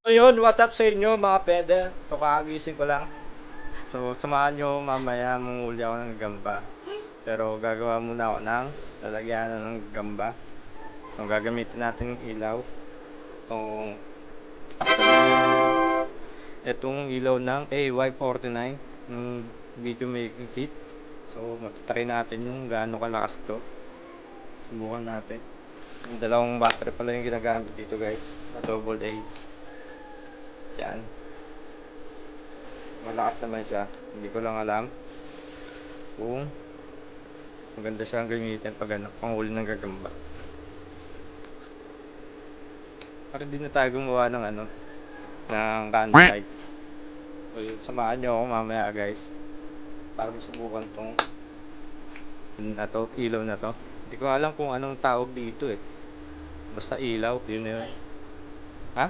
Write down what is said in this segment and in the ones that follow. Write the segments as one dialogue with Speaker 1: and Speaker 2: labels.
Speaker 1: So yun, what's up sa inyo mga pede? So kakagising ko lang. So samahan nyo mamaya manguli ako ng gamba. Pero gagawa muna ako ng lalagyan ng gamba. So gagamitin natin yung ilaw. Itong ilaw ng AY49 ng video making kit. So matatry natin yung gaano kalakas to. Subukan natin. Yung dalawang battery pala yung ginagamit dito guys. Na double A. Yan. Malakas naman siya. Hindi ko lang alam kung maganda siyang gamitin pag panghuli ng gagamba. Para hindi na tayo gumawa ng ng campsite. So yun, samahan nyo ako mamaya guys. Para masubukan tong ilaw na to. Hindi ko alam kung anong tawag dito eh. Basta ilaw, yun na yun. Ha?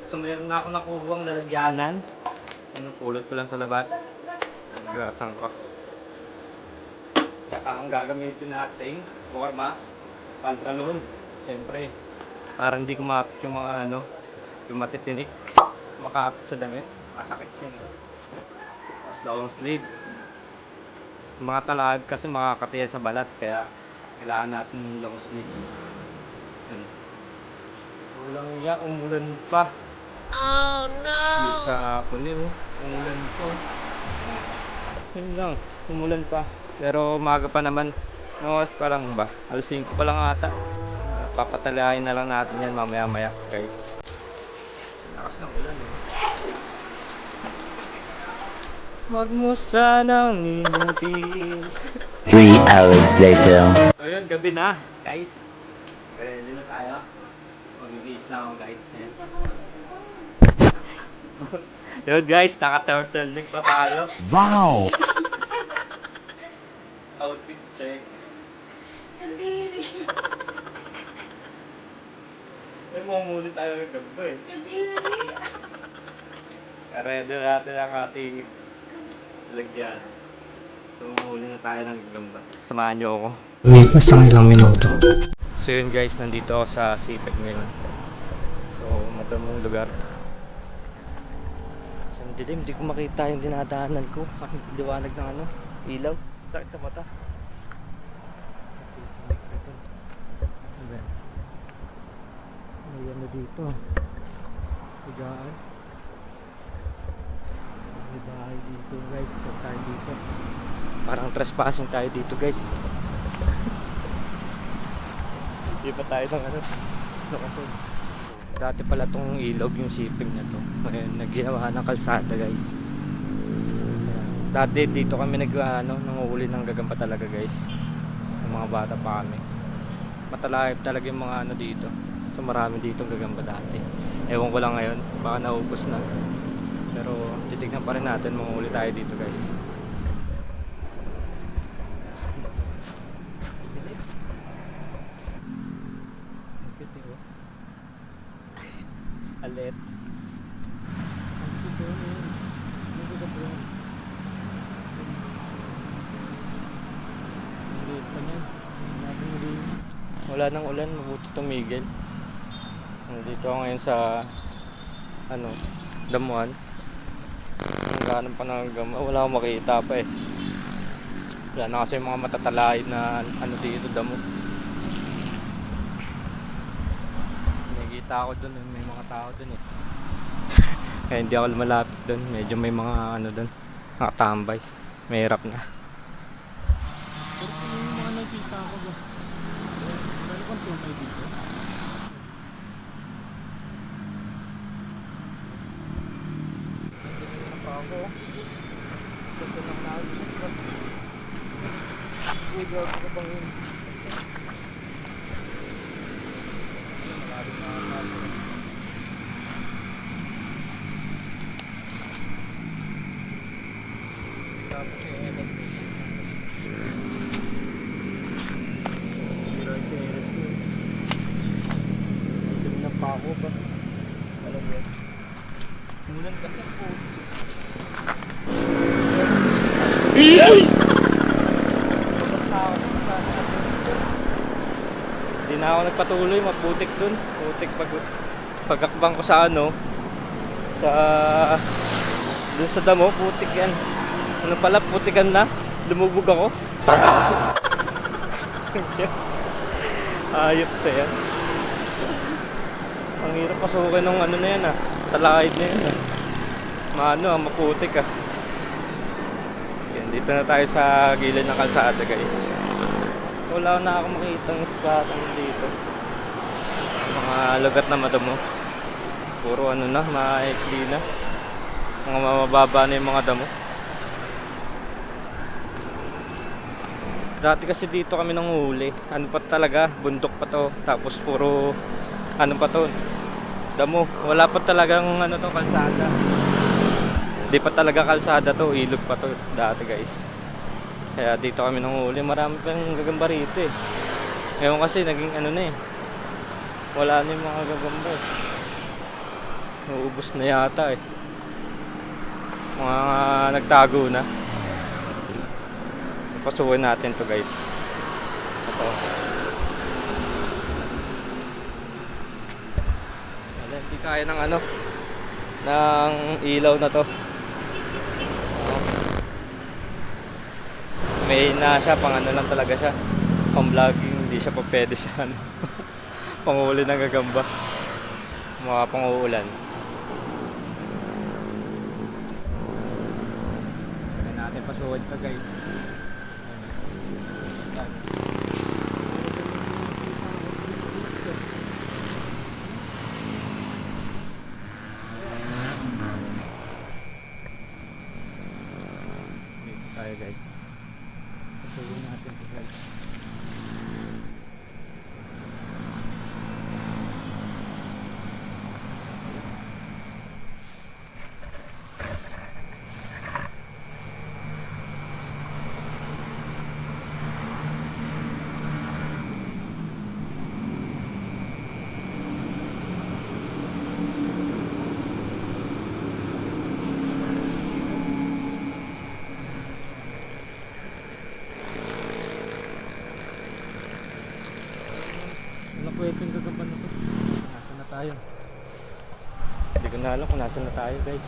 Speaker 1: So meron na ako nakuhang lalagyanan. Pulot ko lang sa labas. Gasan ko. Tsaka ang gagamitin natin forma, pantalon. Siyempre, para hindi kumapit yung mga yung matitinik. Makapit sa damit. Masakit yun. Tapos long sleeve. Mga talahad kasi makakatiyan sa balat. Kaya kailangan natin yung long sleeve. Walang iya, umulan pa. Oh no! Sa hapon yun, umulan po. Yun lang, umulan pa. Pero umaga pa naman. Oras pa lang ba? Alas 5 pa lang ata. Papatalahin na lang natin yan mamaya maya guys. Lakas ng ulan eh. Wag mo sanang limutin.
Speaker 2: 3 hours later.
Speaker 1: So yun, gabi na guys. Ready na tayo. Mag-release na ako guys. Yun guys, naka-turtleneck pa tayo.
Speaker 2: Wow!
Speaker 1: Outfit check. May mamuli tayo ng gamba eh. Ready natin ang ating lagyan. So muli na tayo ng gamba. Samahan nyo ako. Lumipas ang ilang minuto. So yun guys, nandito ako sa Sipag ngayon. So matamong lugar. Ang dilim, hindi ko makita yung dinadaanan ko. Ang liwanag ng ilaw. Sakit sa mata. May dito. Higaan. May bahay dito guys. Huwag tayo dito. Parang trespassing tayo dito guys. Hindi pa tayo ng lokasyon. Dati pala tong ilog yung shipping na to. Ngayon nagginawa ng kalsada guys. Dati dito kami nanguhuli ng gagamba talaga guys. Yung mga bata pa kami. Matalahib talaga yung mga dito. So marami ditong gagamba dati. Ewan ko lang ngayon, baka naubos na. Pero titignan pa rin natin, manguhuli tayo dito guys. Alet. Wala nang ulan, mabuti tumigil. Nandito ako ngayon sa damuhan. Ang ganun pa ng gama, wala akong makita pa eh. Wala na kasi yung mga matatalain na dito damo. Nakikita ako dun, may mga tao dun eh. Kaya hindi ako malapit dun, medyo may mga dun, nakatambay. Mahirap na.
Speaker 3: Pero kung yung mga nakita ko ba? Meron kang tunay dito?
Speaker 1: Ako. Gusto na ako sa video ko bang yun? Tapos yung NSP. Zero yung NSP. Ito na pa ako ba? Alam mo. Mulan kasi po. Tapos na ako sa na ako nagpatuloy, maputik dun. Putik pagakbang ko sa ano, sa dun sa damo, putik yan. Ano pala, putikan na. Lumubog ako. Ayop na yan. Ang hirap pasukin ng ano na yan ah. Talahid na yan ah. Maano ah, maputik ah. Yan, dito na tayo sa gilid ng kalsada guys. Wala na akong makitang spot dito. Mga lugat na madamo. Puro ano na, maikli na. Mga mababa na yung mga damo. Dati kasi dito kami nanguhuli. Ano pa talaga, bundok pa to. Tapos puro ano pa to, damo. Wala pa talagang ano to, kalsada. Hindi pa talaga kalsada to, ilog pa to dati guys. Kaya dito kami nanguhuli. Marami pang gagamba rito eh. Ngayon kasi naging ano na eh. Wala na yung mga gagamba eh. Nauubos na yata eh. Mga nagtago na. Pasukin natin to guys. Ito. Wala, hindi kaya ng ano, ng ilaw na to. May na siya, pang ano lang talaga siya. Pang vlogging, hindi siya pa pwede siya ano. Panghuli ng gagamba. Mga pang-uulan. Kaya natin pasukin to guys. Tayo guys. Pasukin natin ito guys. Pwede yung gagamba na to. Nasaan na tayo? Hindi ko na alam kung nasaan na tayo guys.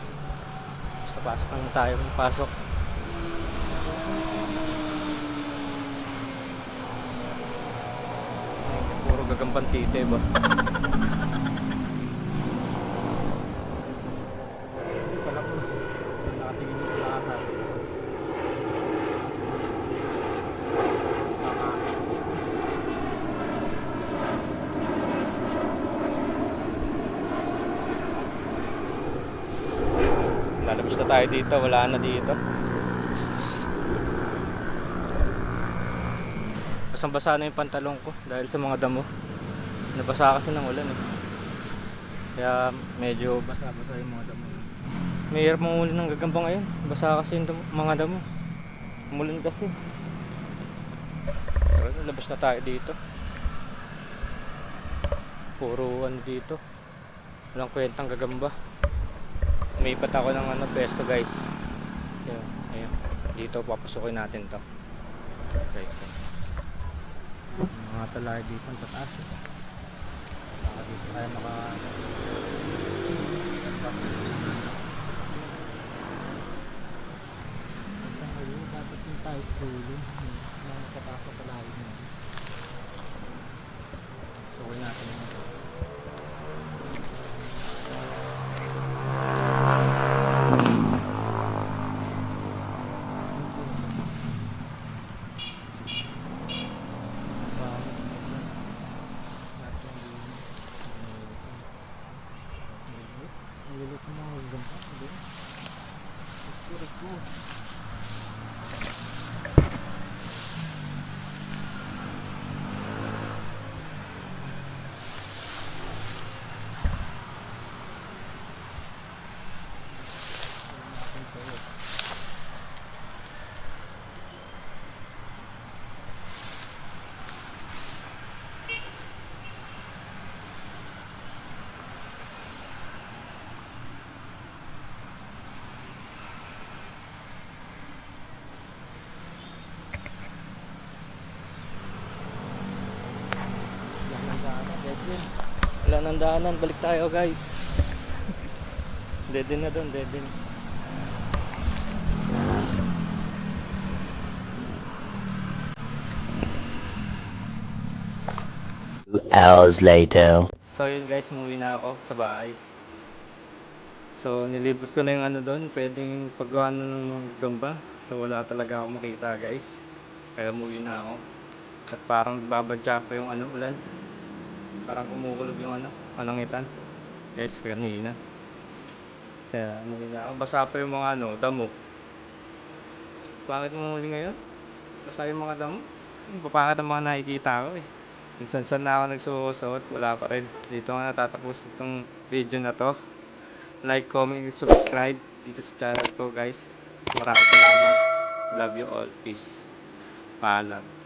Speaker 1: Basta pasok na tayo. Pasok. Puro gagambang tite ba? Hindi pala po. Nakatingin yung lahat. Lalabas na tayo dito, wala na dito. Basang-basa na yung pantalong ko dahil sa mga damo. Nabasa kasi ng ulan eh. Kaya medyo basa-basa yung mga damo. Mahirap manghuli ng gagamba ngayon. Basa kasi yung mga damo. Umulan kasi. So, lalabas na tayo dito. Puro ano dito. Walang kwentang gagamba. Umipat ako ng ano, pesto guys. Ayun. Dito papasukin natin to guys. Mga talay dito ang tataas. Baka dito tayo dapat yung tayo scrolling mga tataas na talay mo. Pasukin natin ito. Dead end. Wala nang daanan, balik tayo guys. Dead end na doon, dead end.
Speaker 2: 2 hours later.
Speaker 1: So yun guys, umuwi na ako sa bahay. So nilibot ko na yung ano doon, pwedeng paggawa na ng mga gamba. So wala talaga ako makita guys. Kaya umuwi na ako. At parang babadya pa yung ano ulan. Parang kumukulog yung ano, alangitan. Guys, kanina. Kaya umuwi na ako. Basa pa yung mga ano, damo. Bakit mo huli ngayon? Basa yung mga damo. Papangit ang mga nakikita ko eh. Minsan saan na ako nagsusuot, wala pa rin. Dito nga natatapos itong video na to. Like, comment, subscribe dito sa channel ko guys. Maraming salamat. Love you all. Peace. Paalam.